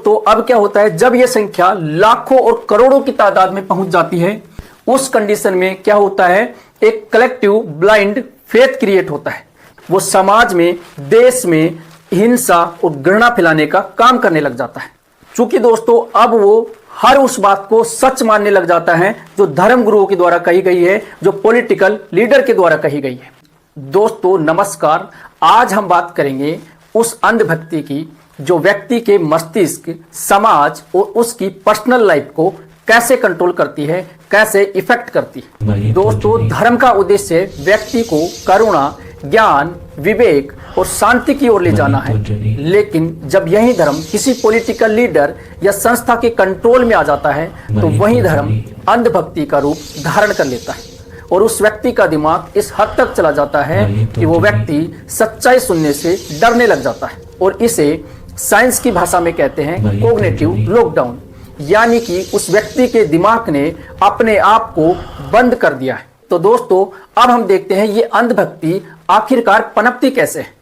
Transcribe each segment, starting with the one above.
दोस्तों अब क्या होता है, जब यह संख्या लाखों और करोड़ों की तादाद में पहुंच जाती है, उस कंडीशन में क्या होता है, एक कलेक्टिव ब्लाइंड फेथ क्रिएट होता है। वो समाज में, देश में हिंसा और घृणा फैलाने का काम करने लग जाता है। चूंकि दोस्तों अब वो हर उस बात को सच मानने लग जाता है जो धर्म गुरुओं के द्वारा कही गई है, जो पॉलिटिकल लीडर के द्वारा कही गई है। दोस्तों नमस्कार, आज हम बात करेंगे उस अंधभक्ति की जो व्यक्ति के मस्तिष्क, समाज और उसकी पर्सनल लाइफ को कैसे कंट्रोल करती है, कैसे इफेक्ट करती है। दोस्तों धर्म का उद्देश्य व्यक्ति को करुणा, ज्ञान, विवेक और शांति की ओर ले जाना है, लेकिन जब यही धर्म किसी पॉलिटिकल लीडर या संस्था के कंट्रोल में आ जाता है तो वही धर्म अंधभक्ति का रूप धारण कर लेता है और उस व्यक्ति का दिमाग इस हद तक चला जाता है कि वो व्यक्ति सच्चाई सुनने से डरने लग जाता है। और इसे साइंस की भाषा में कहते हैं कॉग्निटिव लॉकडाउन, यानी कि उस व्यक्ति के दिमाग ने अपने आप को बंद कर दिया है। तो दोस्तों अब हम देखते हैं ये अंधभक्ति आखिरकार पनपती कैसे है।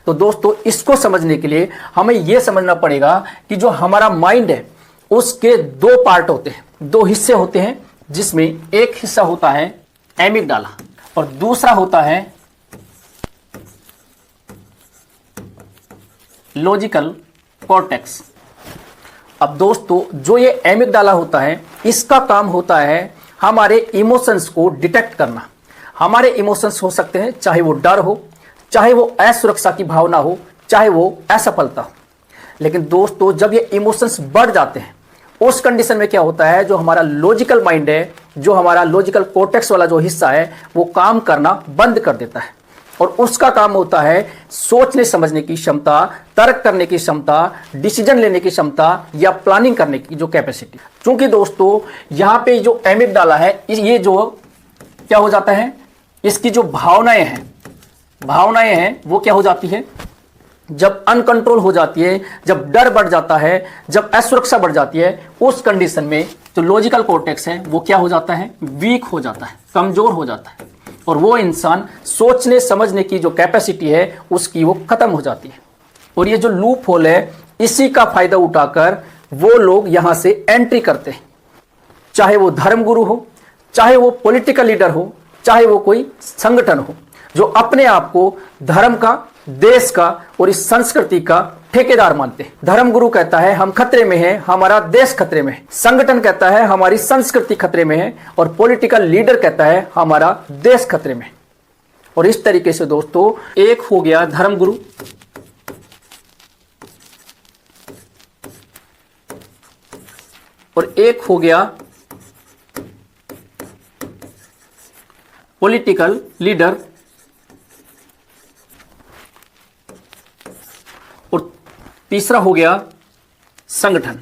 तो दोस्तों इसको समझने के लिए हमें यह समझना पड़ेगा कि जो हमारा माइंड है उसके दो पार्ट होते हैं, दो हिस्से होते हैं, जिसमें एक हिस्सा होता है एमिगडाला और दूसरा होता है लॉजिकल कॉर्टेक्स। अब दोस्तों जो ये एमिगडाला होता है, इसका काम होता है हमारे इमोशंस को डिटेक्ट करना। हमारे इमोशंस हो सकते हैं, चाहे वो डर हो, चाहे वो असुरक्षा की भावना हो, चाहे वो असफलता हो। लेकिन दोस्तों जब ये इमोशंस बढ़ जाते हैं, उस कंडीशन में क्या होता है, जो हमारा लॉजिकल माइंड है, जो हमारा लॉजिकल कॉर्टेक्स वाला जो हिस्सा है, वो काम करना बंद कर देता है और उसका काम होता है सोचने समझने की क्षमता, तर्क करने की क्षमता, डिसीजन लेने की क्षमता या प्लानिंग करने की जो कैपेसिटी। क्योंकि दोस्तों यहाँ पे जो एमिगडाला है, ये जो क्या हो जाता है, इसकी जो भावनाएं हैं वो क्या हो जाती है, जब अनकंट्रोल हो जाती है, जब डर बढ़ जाता है, जब असुरक्षा बढ़ जाती है, उस कंडीशन में जो लॉजिकल कॉर्टेक्स है वो क्या हो जाता है, वीक हो जाता है, कमजोर हो जाता है और वो इंसान सोचने समझने की जो कैपेसिटी है उसकी वो खत्म हो जाती है। और ये जो लूप होल है, इसी का फायदा उठाकर वो लोग यहां से एंट्री करते हैं, चाहे वो धर्मगुरु हो, चाहे वो पॉलिटिकल लीडर हो, चाहे वो कोई संगठन हो, जो अपने आप को धर्म का, देश का और इस संस्कृति का ठेकेदार मानते हैं। धर्मगुरु कहता है हम खतरे में हैं, हमारा देश खतरे में है, संगठन कहता है हमारी संस्कृति खतरे में है और पॉलिटिकल लीडर कहता है हमारा देश खतरे में है। और इस तरीके से दोस्तों एक हो गया धर्मगुरु, और एक हो गया पॉलिटिकल लीडर, और तीसरा हो गया संगठन।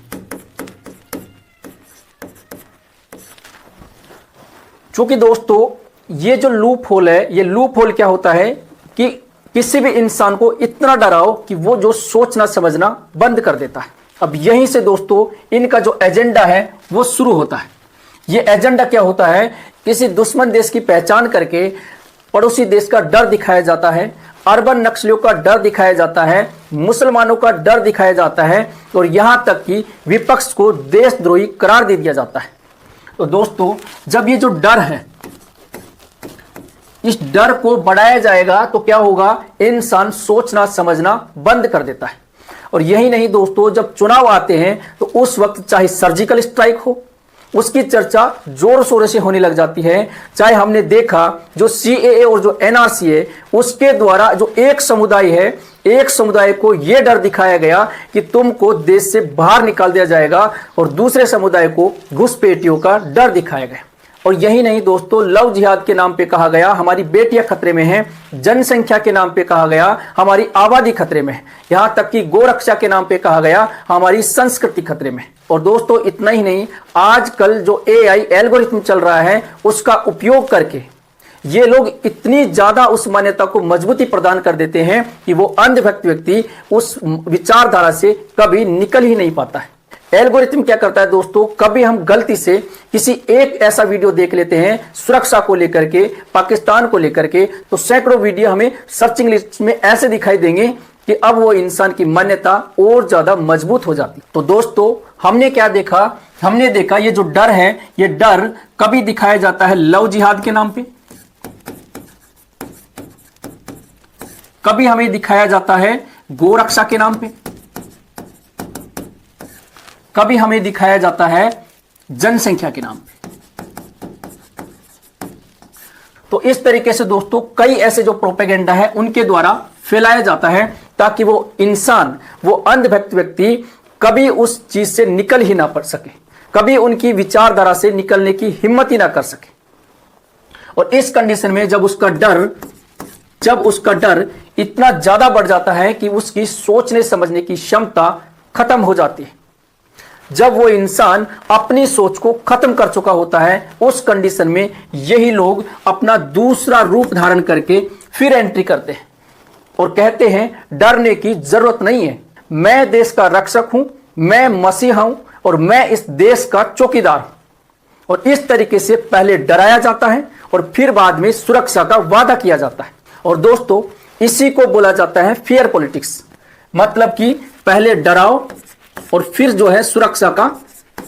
चूंकि दोस्तों ये जो लूप होल है, ये लूप होल क्या होता है कि किसी भी इंसान को इतना डराओ कि वो जो सोचना समझना बंद कर देता है। अब यहीं से दोस्तों इनका जो एजेंडा है वो शुरू होता है। ये एजेंडा क्या होता है, किसी दुश्मन देश की पहचान करके पड़ोसी देश का डर दिखाया जाता है, अर्बन नक्सलियों का डर दिखाया जाता है, मुसलमानों का डर दिखाया जाता है और यहां तक कि विपक्ष को देशद्रोही करार दे दिया जाता है। तो दोस्तों जब ये जो डर है, इस डर को बढ़ाया जाएगा तो क्या होगा, इंसान सोचना समझना बंद कर देता है। और यही नहीं दोस्तों, जब चुनाव आते हैं तो उस वक्त चाहे सर्जिकल स्ट्राइक हो, उसकी चर्चा जोर शोर से होने लग जाती है। चाहे हमने देखा जो CAA और जो NRC है, उसके द्वारा जो एक समुदाय है, एक समुदाय को यह डर दिखाया गया कि तुमको देश से बाहर निकाल दिया जाएगा और दूसरे समुदाय को घुसपैठियों का डर दिखाया गया। और यही नहीं दोस्तों, लव जिहाद के नाम पे कहा गया हमारी बेटियां खतरे में हैं, जनसंख्या के नाम पे कहा गया हमारी आबादी खतरे में है, यहां तक कि गोरक्षा के नाम पे कहा गया हमारी संस्कृति खतरे में। और दोस्तों इतना ही नहीं, आजकल जो AI एल्गोरिथम चल रहा है उसका उपयोग करके ये लोग इतनी ज्यादा उस मान्यता को मजबूती प्रदान कर देते हैं कि वो अंधभक्त व्यक्ति उस विचारधारा से कभी निकल ही नहीं पाता है। एल्गोरिथम क्या करता है दोस्तों, कभी हम गलती से किसी एक ऐसा वीडियो देख लेते हैं सुरक्षा को लेकर के, पाकिस्तान को लेकर के, तो सैकड़ों वीडियो हमें सर्चिंग लिस्ट में ऐसे दिखाई देंगे कि अब वो इंसान की मान्यता और ज्यादा मजबूत हो जाती। तो दोस्तों हमने क्या देखा, हमने देखा ये जो डर है, ये डर कभी दिखाया जाता है लव जिहाद के नाम पे, कभी हमें दिखाया जाता है गोरक्षा के नाम पे, कभी हमें दिखाया जाता है जनसंख्या के नाम पे। तो इस तरीके से दोस्तों कई ऐसे जो प्रोपेगेंडा है उनके द्वारा फैलाया जाता है ताकि वो इंसान, वो अंधभक्त व्यक्ति कभी उस चीज से निकल ही ना पड़ सके, कभी उनकी विचारधारा से निकलने की हिम्मत ही ना कर सके। और इस कंडीशन में जब उसका डर इतना ज्यादा बढ़ जाता है कि उसकी सोचने समझने की क्षमता खत्म हो जाती है, जब वो इंसान अपनी सोच को खत्म कर चुका होता है, उस कंडीशन में यही लोग अपना दूसरा रूप धारण करके फिर एंट्री करते हैं और कहते हैं डरने की जरूरत नहीं है, मैं देश का रक्षक हूं, मैं मसीहा हूं और मैं इस देश का चौकीदार हूं। और इस तरीके से पहले डराया जाता है और फिर बाद में सुरक्षा का वादा किया जाता है। और दोस्तों इसी को बोला जाता है फियर पॉलिटिक्स, मतलब कि पहले डराओ और फिर जो है सुरक्षा का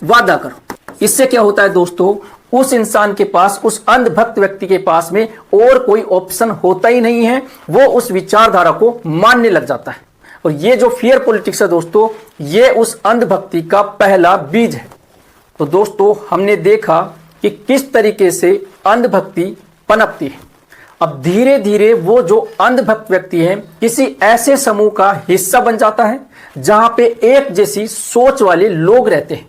वादा करो। इससे क्या होता है दोस्तों, उस इंसान के पास, उस अंधभक्त व्यक्ति के पास में और कोई ऑप्शन होता ही नहीं है, वो उस विचारधारा को मानने लग जाता है। और ये जो फियर पॉलिटिक्स है दोस्तों, ये उस अंधभक्ति का पहला बीज है। तो दोस्तों हमने देखा कि किस तरीके से अंधभक्ति पनपती है। अब धीरे धीरे वो जो अंधभक्त व्यक्ति है किसी ऐसे समूह का हिस्सा बन जाता है जहां पे एक जैसी सोच वाले लोग रहते हैं।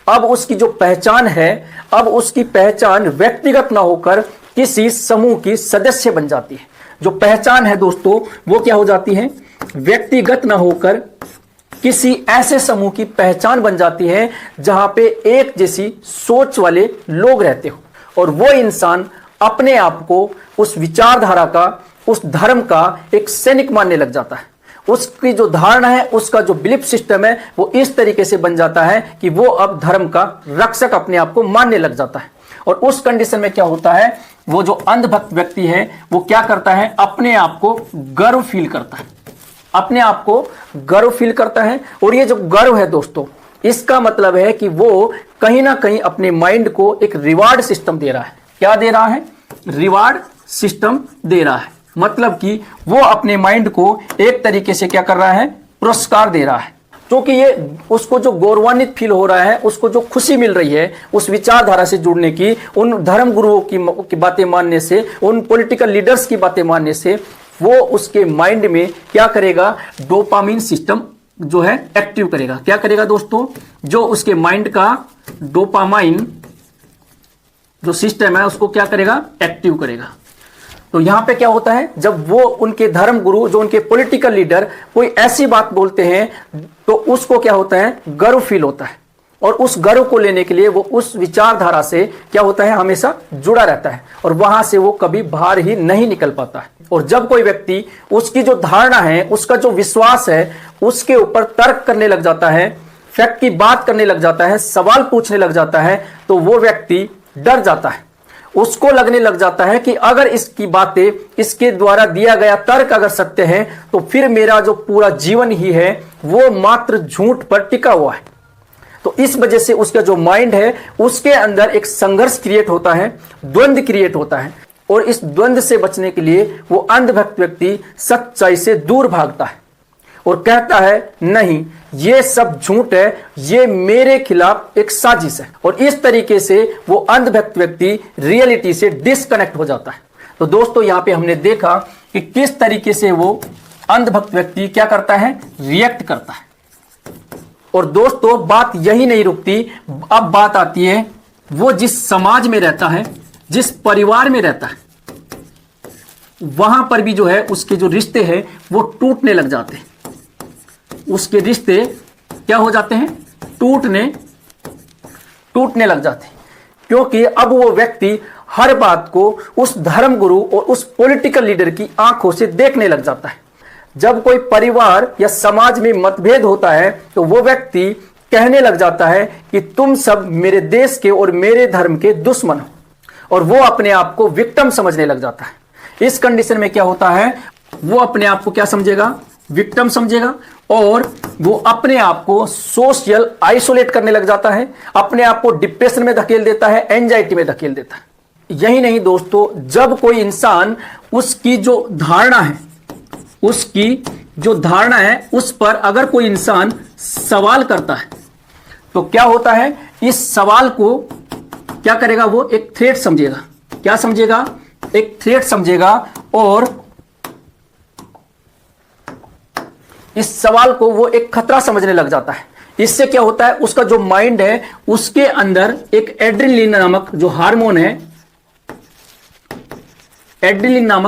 अब उसकी जो पहचान है, अब उसकी पहचान व्यक्तिगत ना होकर किसी समूह की सदस्य बन जाती है। जो पहचान है दोस्तों वो क्या हो जाती है, व्यक्तिगत ना होकर किसी ऐसे समूह की पहचान बन जाती है जहां पे एक जैसी सोच वाले लोग रहते हो। और वो इंसान अपने आप को उस विचारधारा का, उस धर्म का एक सैनिक मानने लग जाता है। उसकी जो धारणा है, उसका जो बिलीफ सिस्टम है वो इस तरीके से बन जाता है कि वो अब धर्म का रक्षक अपने आप को मानने लग जाता है। और उस कंडीशन में क्या होता है, वो जो अंधभक्त व्यक्ति है वो क्या करता है, अपने आप को गर्व फील करता है, अपने आप को गर्व फील करता है। और ये जो गर्व है दोस्तों, इसका मतलब है कि वो कहीं ना कहीं अपने माइंड को एक रिवार्ड सिस्टम दे रहा है। क्या दे रहा है, रिवार्ड सिस्टम दे रहा है। मतलब कि वो अपने माइंड को एक तरीके से क्या कर रहा है, पुरस्कार दे रहा है। क्योंकि ये उसको जो गौरवान्वित फील हो रहा है, उसको जो खुशी मिल रही है उस विचारधारा से जुड़ने की, उन धर्म गुरुओं की बातें मानने से, उन पॉलिटिकल लीडर्स की बातें मानने से, वो उसके माइंड में क्या करेगा, डोपामिन सिस्टम जो है एक्टिव करेगा। क्या करेगा दोस्तों, जो उसके माइंड का डोपामाइन जो सिस्टम है उसको क्या करेगा, एक्टिव करेगा। तो यहां पे क्या होता है, जब वो उनके धर्म गुरु, जो उनके पॉलिटिकल लीडर कोई ऐसी बात बोलते हैं तो उसको क्या होता है, गर्व फील होता है। और उस गर्व को लेने के लिए वो उस विचारधारा से क्या होता है, हमेशा जुड़ा रहता है और वहां से वो कभी बाहर ही नहीं निकल पाता है। और जब कोई व्यक्ति उसकी जो धारणा है, उसका जो विश्वास है, उसके ऊपर तर्क करने लग जाता है, फैक्ट की बात करने लग जाता है, सवाल पूछने लग जाता है, तो वो व्यक्ति डर जाता है। उसको लगने लग जाता है कि अगर इसकी बातें, इसके द्वारा दिया गया तर्क अगर सत्य है तो फिर मेरा जो पूरा जीवन ही है वो मात्र झूठ पर टिका हुआ है। तो इस वजह से उसका जो माइंड है उसके अंदर एक संघर्ष क्रिएट होता है, द्वंद्व क्रिएट होता है। और इस द्वंद्व से बचने के लिए वो अंधभक्त व्यक्ति सच्चाई से दूर भागता है और कहता है नहीं, ये सब झूठ है, ये मेरे खिलाफ एक साजिश है। और इस तरीके से वो अंधभक्त व्यक्ति रियलिटी से डिस्कनेक्ट हो जाता है। तो दोस्तों यहां पे हमने देखा कि किस तरीके से वो अंधभक्त व्यक्ति क्या करता है, रिएक्ट करता है। और दोस्तों बात यही नहीं रुकती, अब बात आती है वो जिस समाज में रहता है, जिस परिवार में रहता है, वहां पर भी जो है उसके जो रिश्ते हैं वो टूटने लग जाते हैं। उसके रिश्ते क्या हो जाते हैं, टूटने लग जाते हैं। क्योंकि अब वो व्यक्ति हर बात को उस धर्म गुरु और उस पॉलिटिकल लीडर की आंखों से देखने लग जाता है। जब कोई परिवार या समाज में मतभेद होता है तो वो व्यक्ति कहने लग जाता है कि तुम सब मेरे देश के और मेरे धर्म के दुश्मन हो, और वो अपने आप को विक्टिम समझने लग जाता है। इस कंडीशन में क्या होता है, वो अपने आप को क्या समझेगा, विक्टिम समझेगा और वो अपने आप को सोशल आइसोलेट करने लग जाता है, अपने आप को डिप्रेशन में धकेल देता है, एंजाइटी में धकेल देता है। यही नहीं दोस्तों, जब कोई इंसान उसकी जो धारणा है उस पर अगर कोई इंसान सवाल करता है तो क्या होता है, इस सवाल को क्या करेगा, वो एक थ्रेट समझेगा। क्या समझेगा? एक थ्रेट समझेगा और इस सवाल को वो एक खतरा समझने लग जाता है। इससे क्या होता है, उसका जो माइंड है उसके अंदर एक एड्रेनलिन नामक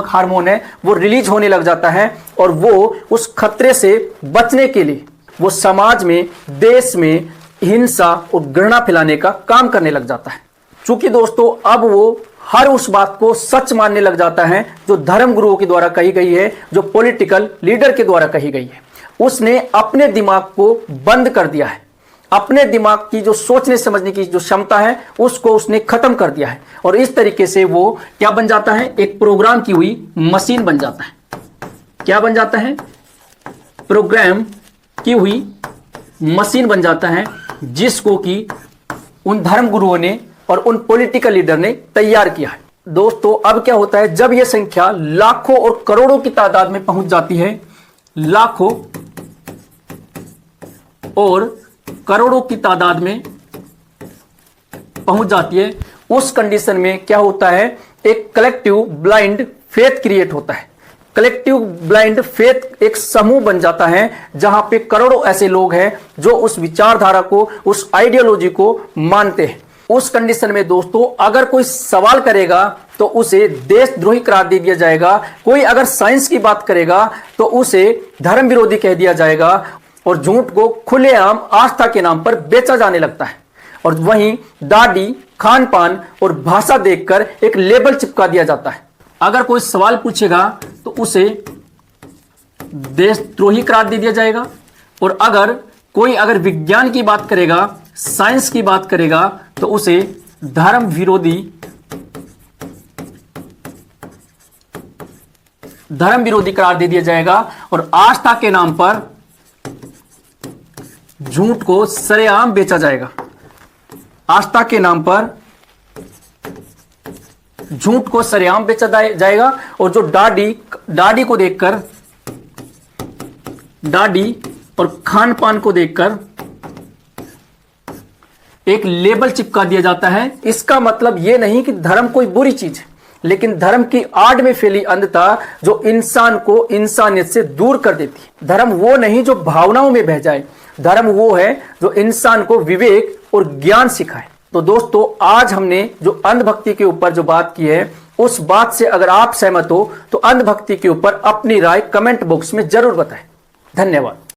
हार्मोन है वो रिलीज होने लग जाता है और वो उस खतरे से बचने के लिए वो समाज में, देश में हिंसा और घृणा फैलाने का काम करने लग जाता है। चूंकि दोस्तों अब वो हर उस बात को सच मानने लग जाता है जो धर्म गुरुओं के द्वारा कही गई है, जो पॉलिटिकल लीडर के द्वारा कही गई है। उसने अपने दिमाग को बंद कर दिया है, अपने दिमाग की जो सोचने समझने की जो क्षमता है उसको उसने खत्म कर दिया है और इस तरीके से वो क्या बन जाता है, एक प्रोग्राम की हुई मशीन बन जाता है। क्या बन जाता है? प्रोग्राम की हुई मशीन बन जाता है, जिसको कि उन धर्म गुरुओं ने और उन पॉलिटिकल लीडर ने तैयार किया है। दोस्तों अब क्या होता है, जब यह संख्या लाखों और करोड़ों की तादाद में पहुंच जाती है, लाखों और करोड़ों की तादाद में पहुंच जाती है, उस कंडीशन में क्या होता है, एक कलेक्टिव ब्लाइंड फेथ क्रिएट होता है। कलेक्टिव ब्लाइंड फेथ एक समूह बन जाता है जहां पे करोड़ों ऐसे लोग हैं जो उस विचारधारा को, उस आइडियोलॉजी को मानते हैं। उस कंडीशन में दोस्तों अगर कोई सवाल करेगा तो उसे देशद्रोही करार दे दिया जाएगा, कोई अगर साइंस की बात करेगा तो उसे धर्म विरोधी कह दिया जाएगा और झूठ को खुलेआम आस्था के नाम पर बेचा जाने लगता है। और वहीं दाढ़ी, खान पान और भाषा देखकर एक लेबल चिपका दिया जाता है। अगर कोई सवाल पूछेगा तो उसे देशद्रोही करार दे दिया जाएगा और अगर विज्ञान की बात करेगा, साइंस की बात करेगा तो उसे धर्म विरोधी करार दे दिया जाएगा और आस्था के नाम पर झूठ को सरेआम बेचा जाएगा। आस्था के नाम पर झूठ को सरेआम बेचा जाएगा और जो दाढ़ी को देखकर, दाढ़ी और खान पान को देखकर एक लेबल चिपका दिया जाता है। इसका मतलब यह नहीं कि धर्म कोई बुरी चीज है, लेकिन धर्म की आड़ में फैली अंधता जो इंसान को इंसानियत से दूर कर देती है। धर्म वो नहीं जो भावनाओं में बह जाए, धर्म वो है जो इंसान को विवेक और ज्ञान सिखाए। तो दोस्तों आज हमने जो अंधभक्ति के ऊपर जो बात की है, उस बात से अगर आप सहमत हो तो अंधभक्ति के ऊपर अपनी राय कमेंट बॉक्स में जरूर बताएं। धन्यवाद।